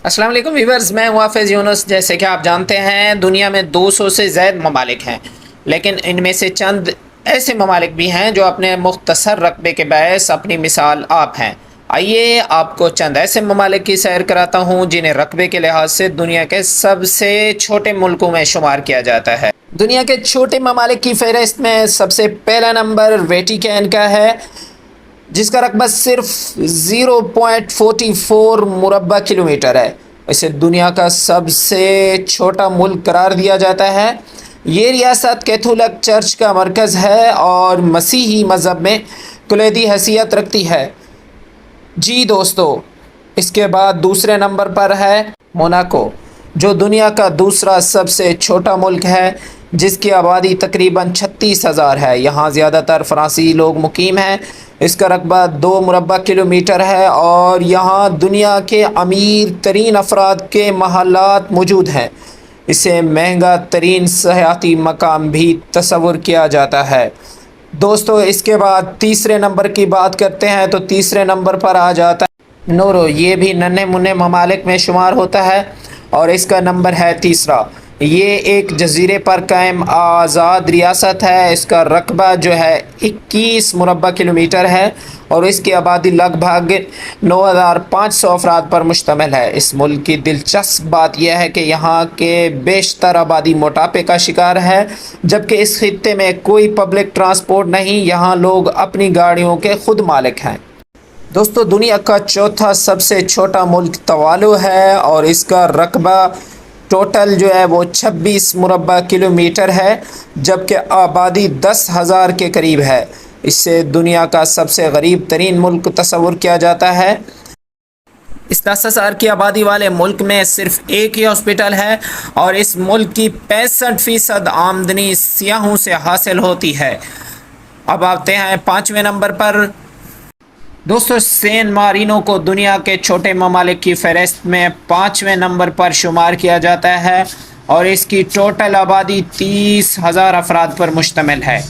السلام علیکم ویورز، میں ہوں حافظ یونس۔ جیسے کہ آپ جانتے ہیں دنیا میں 200 سے زائد ممالک ہیں، لیکن ان میں سے چند ایسے ممالک بھی ہیں جو اپنے مختصر رقبے کے باعث اپنی مثال آپ ہیں۔ آئیے آپ کو چند ایسے ممالک کی سیر کراتا ہوں جنہیں رقبے کے لحاظ سے دنیا کے سب سے چھوٹے ملکوں میں شمار کیا جاتا ہے۔ دنیا کے چھوٹے ممالک کی فہرست میں سب سے پہلا نمبر ویٹیکن کا ہے، جس کا رقبہ صرف 0.44 مربع کلومیٹر ہے۔ اسے دنیا کا سب سے چھوٹا ملک قرار دیا جاتا ہے۔ یہ ریاست کیتھولک چرچ کا مرکز ہے اور مسیحی مذہب میں کلیدی حیثیت رکھتی ہے۔ جی دوستو، اس کے بعد دوسرے نمبر پر ہے موناکو، جو دنیا کا دوسرا سب سے چھوٹا ملک ہے، جس کی آبادی تقریباً 36,000 ہے۔ یہاں زیادہ تر فرانسیسی لوگ مقیم ہیں۔ اس کا رقبہ 2 مربع کلومیٹر ہے اور یہاں دنیا کے امیر ترین افراد کے محلات موجود ہیں۔ اسے مہنگا ترین سیاحتی مقام بھی تصور کیا جاتا ہے۔ دوستو، اس کے بعد تیسرے نمبر کی بات کرتے ہیں تو تیسرے نمبر پر آ جاتا ہے نورو۔ یہ بھی ننھے منھے ممالک میں شمار ہوتا ہے اور اس کا نمبر ہے تیسرا۔ یہ ایک جزیرے پر قائم آزاد ریاست ہے۔ اس کا رقبہ جو ہے 21 مربع کلومیٹر ہے اور اس کی آبادی لگ بھگ 9,500 افراد پر مشتمل ہے۔ اس ملک کی دلچسپ بات یہ ہے کہ یہاں کے بیشتر آبادی موٹاپے کا شکار ہے، جبکہ اس خطے میں کوئی پبلک ٹرانسپورٹ نہیں۔ یہاں لوگ اپنی گاڑیوں کے خود مالک ہیں۔ دوستو، دنیا کا چوتھا سب سے چھوٹا ملک توالو ہے اور اس کا رقبہ ٹوٹل جو ہے وہ 26 مربع کلومیٹر ہے، جبکہ آبادی 10,000 کے قریب ہے۔ اسے دنیا کا سب سے غریب ترین ملک تصور کیا جاتا ہے۔ اس 10,000 کی آبادی والے ملک میں صرف ایک ہی ہاسپٹل ہے اور اس ملک کی 65% آمدنی سیاحوں سے حاصل ہوتی ہے۔ اب آتے ہیں 5ویں نمبر پر۔ دوستو، سین مارینو کو دنیا کے چھوٹے ممالک کی فہرست میں 5ویں نمبر پر شمار کیا جاتا ہے اور اس کی ٹوٹل آبادی 30,000 افراد پر مشتمل ہے،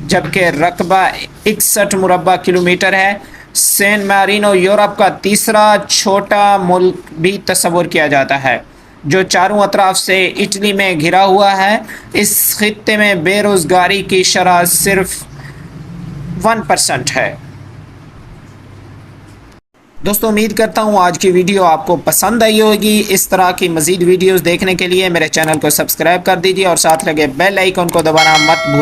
جبکہ رقبہ 61 مربع کلومیٹر ہے۔ سین مارینو یورپ کا تیسرا چھوٹا ملک بھی تصور کیا جاتا ہے، جو چاروں اطراف سے اٹلی میں گھرا ہوا ہے۔ اس خطے میں بے روزگاری کی شرح صرف 1% ہے۔ دوستو، امید کرتا ہوں آج کی ویڈیو آپ کو پسند آئی ہوگی۔ اس طرح کی مزید ویڈیوز دیکھنے کے لیے میرے چینل کو سبسکرائب کر دیجیے اور ساتھ لگے بیل آئیکن کو دبانا مت بھولیے۔